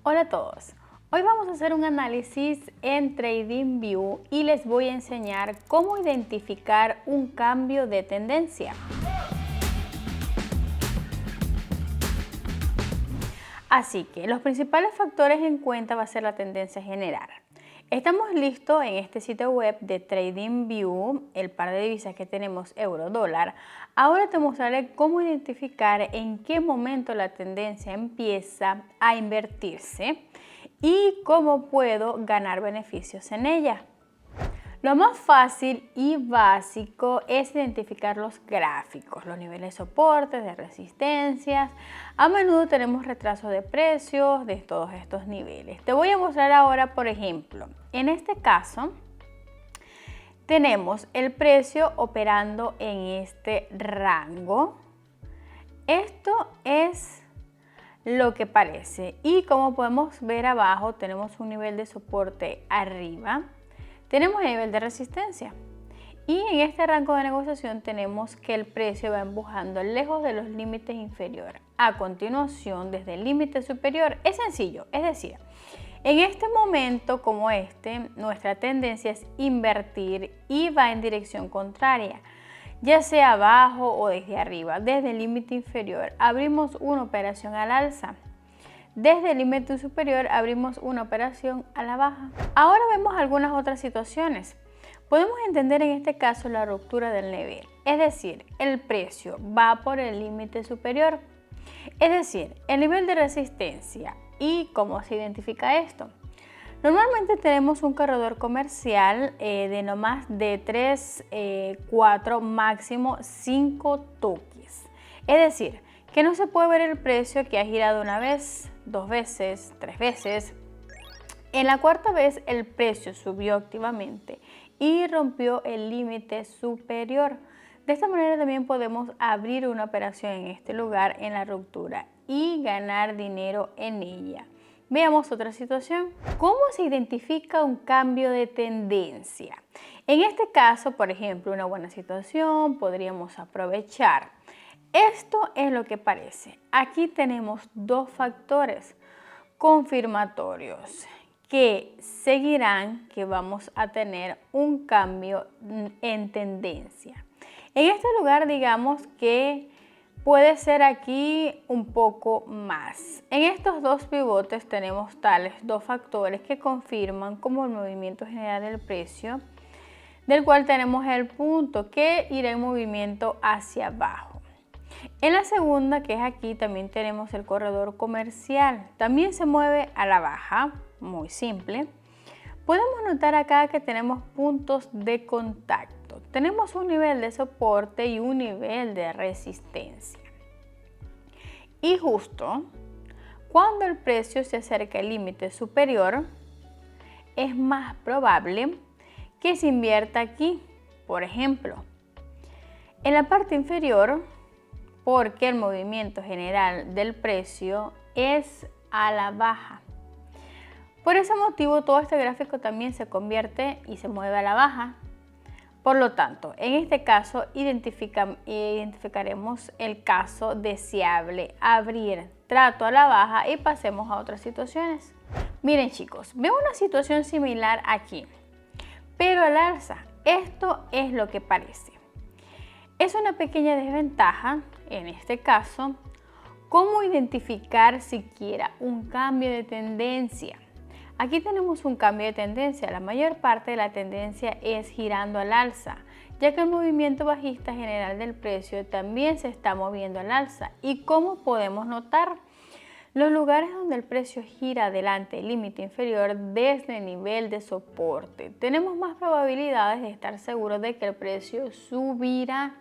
Hola a todos, hoy vamos a hacer un análisis en TradingView y les voy a enseñar cómo identificar un cambio de tendencia. Así que los principales factores en cuenta va a ser la tendencia general. Estamos listos en este sitio web de TradingView, el par de divisas que tenemos euro-dólar. Ahora te mostraré cómo identificar en qué momento la tendencia empieza a invertirse y cómo puedo ganar beneficios en ella. Lo más fácil y básico es identificar los gráficos, los niveles de soporte, de resistencias. A menudo tenemos retraso de precios de todos estos niveles. Te voy a mostrar ahora, por ejemplo, en este caso tenemos el precio operando en este rango. Esto es lo que parece y como podemos ver abajo tenemos un nivel de soporte arriba. Tenemos el nivel de resistencia y en este rango de negociación tenemos que el precio va empujando lejos de los límites inferiores. A continuación, desde el límite superior es sencillo, es decir, en este momento como nuestra tendencia es invertir y va en dirección contraria, ya sea abajo o desde arriba. Desde el límite inferior abrimos una operación al alza. Desde el límite superior abrimos una operación a la baja. Ahora vemos algunas otras situaciones. Podemos entender en este caso la ruptura del nivel, es decir, el precio va por el límite superior, es decir, el nivel de resistencia. ¿Y cómo se identifica esto? Normalmente tenemos un corredor comercial de no más de 3, 4, máximo 5 toques. Es decir, que no se puede ver el precio que ha girado una vez, 2 veces, 3 veces. En la cuarta vez el precio subió activamente y rompió el límite superior. De esta manera también podemos abrir una operación en este lugar en la ruptura y ganar dinero en ella. Veamos otra situación. ¿Cómo se identifica un cambio de tendencia? En este caso, por ejemplo, una buena situación podríamos aprovechar. Esto es lo que parece. Aquí tenemos dos factores confirmatorios que seguirán que vamos a tener un cambio en tendencia. En este lugar digamos que puede ser aquí un poco más. En estos dos pivotes tenemos tales dos factores que confirman como el movimiento general del precio, del cual tenemos el punto que irá en movimiento hacia abajo. En la segunda, que es aquí, también tenemos el corredor comercial. También se mueve a la baja, muy simple. Podemos notar acá que tenemos puntos de contacto. Tenemos un nivel de soporte y un nivel de resistencia. Y justo cuando el precio se acerca al límite superior, es más probable que se invierta aquí. Por ejemplo, en la parte inferior, porque el movimiento general del precio es a la baja. Por ese motivo todo este gráfico también se convierte y se mueve a la baja. Por lo tanto, en este caso identificaremos el caso deseable, abrir trato a la baja y pasemos a otras situaciones. Miren chicos, veo una situación similar aquí, pero al alza. Esto es lo que parece. Es una pequeña desventaja, en este caso, cómo identificar siquiera un cambio de tendencia. Aquí tenemos un cambio de tendencia, la mayor parte de la tendencia es girando al alza, ya que el movimiento bajista general del precio también se está moviendo al alza. ¿Y cómo podemos notar? Los lugares donde el precio gira delante del límite inferior desde el nivel de soporte, tenemos más probabilidades de estar seguros de que el precio subirá,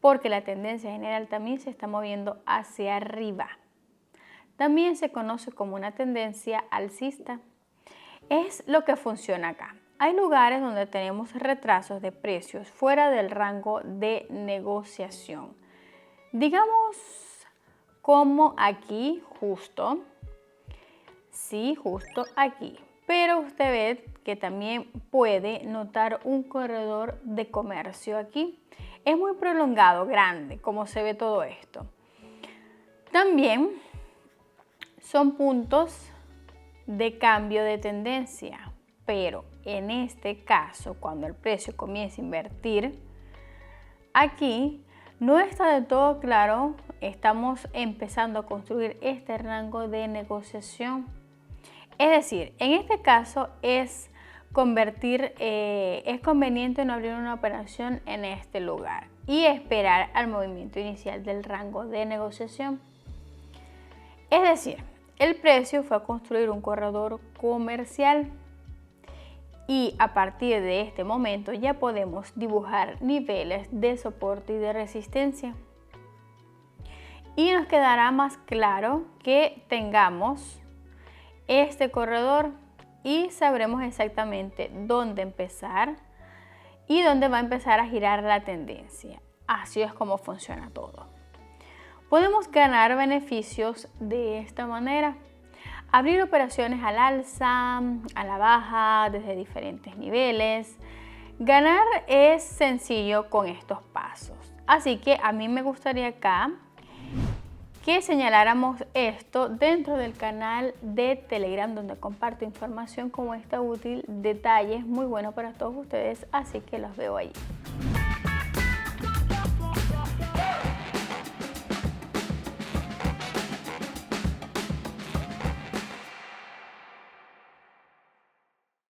porque la tendencia general también se está moviendo hacia arriba. También se conoce como una tendencia alcista. Es lo que funciona acá. Hay lugares donde tenemos retrasos de precios fuera del rango de negociación. Digamos como aquí, justo. Sí, justo aquí. Pero usted ve que también puede notar un corredor de comercio aquí. Es muy prolongado, grande, como se ve todo esto. También son puntos de cambio de tendencia. Pero en este caso, cuando el precio comienza a invertir, aquí no está del todo claro. Estamos empezando a construir este rango de negociación. Es decir, en este caso es conveniente no abrir una operación en este lugar y esperar al movimiento inicial del rango de negociación. Es decir, el precio fue a construir un corredor comercial y a partir de este momento ya podemos dibujar niveles de soporte y de resistencia. Y nos quedará más claro que tengamos este corredor y sabremos exactamente dónde empezar y dónde va a empezar a girar la tendencia. Así es como funciona todo. Podemos ganar beneficios de esta manera. Abrir operaciones al alza, a la baja, desde diferentes niveles. Ganar es sencillo con estos pasos. Así que a mí me gustaría acá que señaláramos esto dentro del canal de Telegram, donde comparto información como esta útil, detalles muy buenos para todos ustedes, así que los veo ahí.